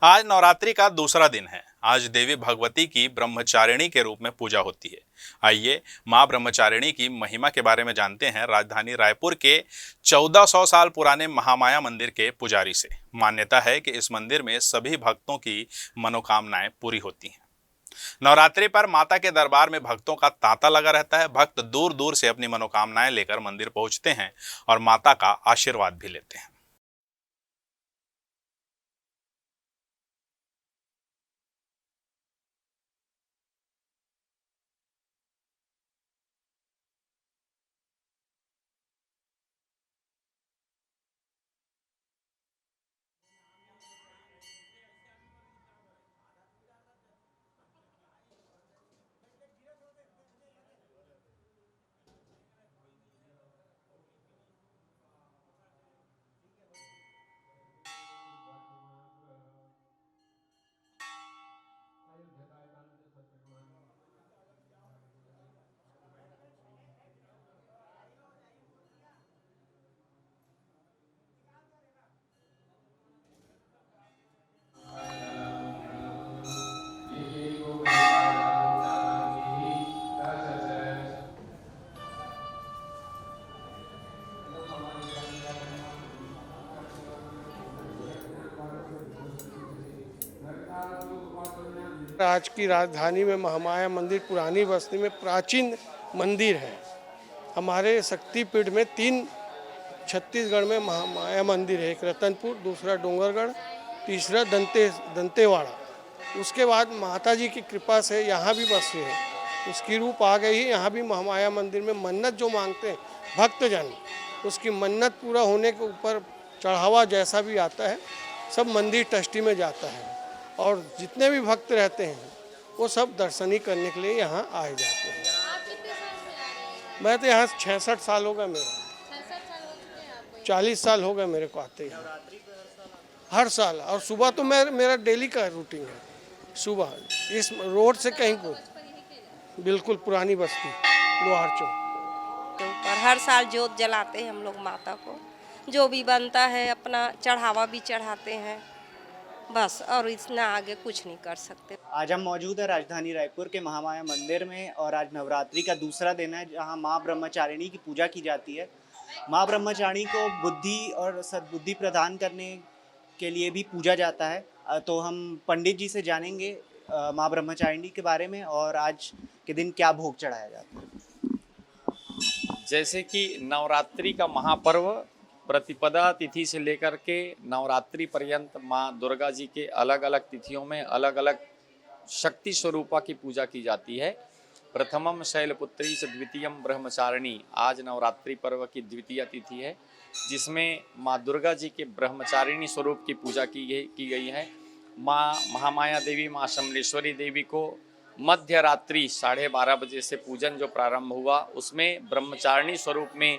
आज नवरात्रि का दूसरा दिन है। आज देवी भगवती की ब्रह्मचारिणी के रूप में पूजा होती है। आइए मां ब्रह्मचारिणी की महिमा के बारे में जानते हैं राजधानी रायपुर के 1400 साल पुराने महामाया मंदिर के पुजारी से। मान्यता है कि इस मंदिर में सभी भक्तों की मनोकामनाएं पूरी होती हैं। नवरात्रि पर माता के दरबार में भक्तों का तांता लगा रहता है। भक्त दूर दूर से अपनी मनोकामनाएं लेकर मंदिर पहुंचते हैं और माता का आशीर्वाद भी लेते हैं। आज की राजधानी में महामाया मंदिर पुरानी बस्ती में प्राचीन मंदिर है। हमारे शक्तिपीठ में 3 छत्तीसगढ़ में महामाया मंदिर है। एक रतनपुर, दूसरा डोंगरगढ़, तीसरा दंतेवाड़ा। उसके बाद माता जी की कृपा से यहाँ भी बसे है। उसकी रूप आ गई है। यहाँ भी महामाया मंदिर में मन्नत जो मांगते हैं भक्तजन, उसकी मन्नत पूरा होने के ऊपर चढ़ावा जैसा भी आता है सब मंदिर ट्रस्टी में जाता है और जितने भी भक्त रहते हैं वो सब दर्शनी करने के लिए यहाँ आए जाते हैं। आप कितने साल से आ रहे हैं? मैं तो यहाँ 66 साल हो गए मेरा। 66 साल हो चुके हैं आपको? 40 साल हो गए मेरे को आते हैं हर साल। और सुबह तो मेरा डेली का रूटीन है। सुबह इस रोड से कहीं को बचपन यहीं के? बिल्कुल पुरानी बस्ती लोहार चौक। पर हर साल जोत जलाते हैं हम लोग माता को, जो भी बनता है अपना चढ़ावा भी चढ़ाते हैं बस, और इतना आगे कुछ नहीं कर सकते। आज हम मौजूद है राजधानी रायपुर के महामाया मंदिर में और आज नवरात्रि का दूसरा दिन है जहां मां ब्रह्मचारिणी की पूजा की जाती है। मां ब्रह्मचारिणी को बुद्धि और सद्बुद्धि प्रदान करने के लिए भी पूजा जाता है। तो हम पंडित जी से जानेंगे मां ब्रह्मचारिणी के बारे में और आज के दिन क्या भोग चढ़ाया जाता है। जैसे कि नवरात्रि का महापर्व प्रतिपदा तिथि से लेकर के नवरात्रि पर्यंत माँ दुर्गा जी के अलग अलग तिथियों में अलग अलग शक्ति स्वरूपा की पूजा की जाती है। प्रथमम शैलपुत्री से द्वितीयम ब्रह्मचारिणी आज नवरात्रि पर्व की द्वितीय तिथि है, जिसमें माँ दुर्गा जी के ब्रह्मचारिणी स्वरूप की पूजा की गई है। माँ महामाया देवी, माँ समलेश्वरी देवी को मध्य रात्रि 12:30 बजे से पूजन जो प्रारंभ हुआ, उसमें ब्रह्मचारिणी स्वरूप में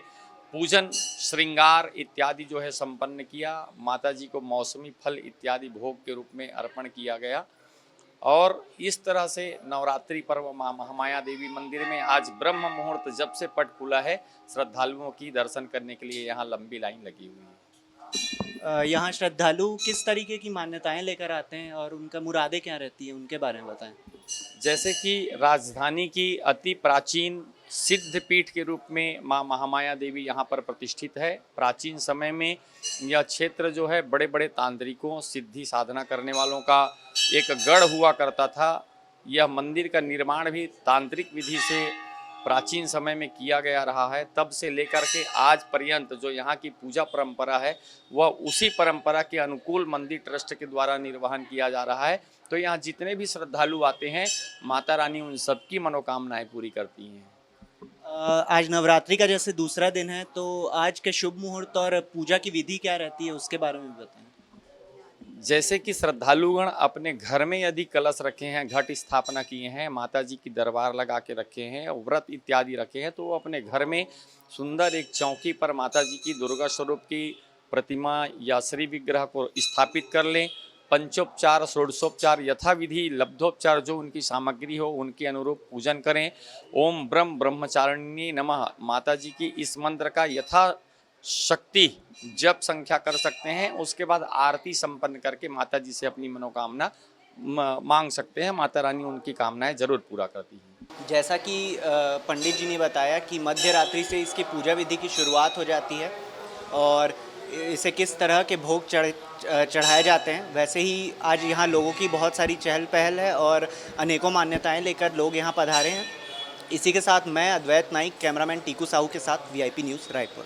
पूजन श्रृंगार इत्यादि जो है संपन्न किया। माता जी को मौसमी फल इत्यादि भोग के रूप में अर्पण किया गया और इस तरह से नवरात्रि पर्व माँ महामाया देवी मंदिर में आज ब्रह्म मुहूर्त जब से पट खुला है, श्रद्धालुओं की दर्शन करने के लिए यहाँ लंबी लाइन लगी हुई है। यहाँ श्रद्धालु किस तरीके की मान्यताएं लेकर आते हैं और उनका मुरादें क्या रहती है, उनके बारे में बताएं। जैसे कि राजधानी की अति प्राचीन सिद्ध पीठ के रूप में माँ महामाया देवी यहाँ पर प्रतिष्ठित है। प्राचीन समय में यह क्षेत्र जो है बड़े बड़े तांत्रिकों, सिद्धि साधना करने वालों का एक गढ़ हुआ करता था। यह मंदिर का निर्माण भी तांत्रिक विधि से प्राचीन समय में किया गया रहा है। तब से लेकर के आज पर्यंत जो यहाँ की पूजा परंपरा है वह उसी परंपरा के अनुकूल मंदिर ट्रस्ट के द्वारा निर्वहन किया जा रहा है। तो यहाँ जितने भी श्रद्धालु आते हैं, माता रानी उन सबकी मनोकामनाएं पूरी करती हैं। आज नवरात्रि का जैसे दूसरा दिन है, तो आज के शुभ मुहूर्त और पूजा की विधि क्या रहती है उसके बारे में बताएं। जैसे कि श्रद्धालुगण अपने घर में यदि कलश रखे हैं, घट स्थापना किए हैं, माता जी की दरबार लगा के रखे हैं, व्रत इत्यादि रखे हैं, तो वो अपने घर में सुंदर एक चौकी पर माता जी की दुर्गा स्वरूप की प्रतिमा या श्री विग्रह को स्थापित कर लें। पंचोपचार, षोडशोपचार यथाविधि लब्धोपचार जो उनकी सामग्री हो उनके अनुरूप पूजन करें। ओम ब्रह्मचारिणी नमः माता जी की इस मंत्र का यथा शक्ति जप संख्या कर सकते हैं। उसके बाद आरती संपन्न करके माता जी से अपनी मनोकामना मांग सकते हैं। माता रानी उनकी कामनाएं जरूर पूरा करती हैं। जैसा कि पंडित जी ने बताया कि मध्य रात्रि से इसकी पूजा विधि की शुरुआत हो जाती है और इसे किस तरह के भोग चढ़ाए जाते हैं, वैसे ही आज यहाँ लोगों की बहुत सारी चहल पहल है और अनेकों मान्यताएं लेकर लोग यहाँ पधारे हैं। इसी के साथ मैं अद्वैत नाइक, कैमरामैन टीकू साहू के साथ VIP न्यूज़ रायपुर।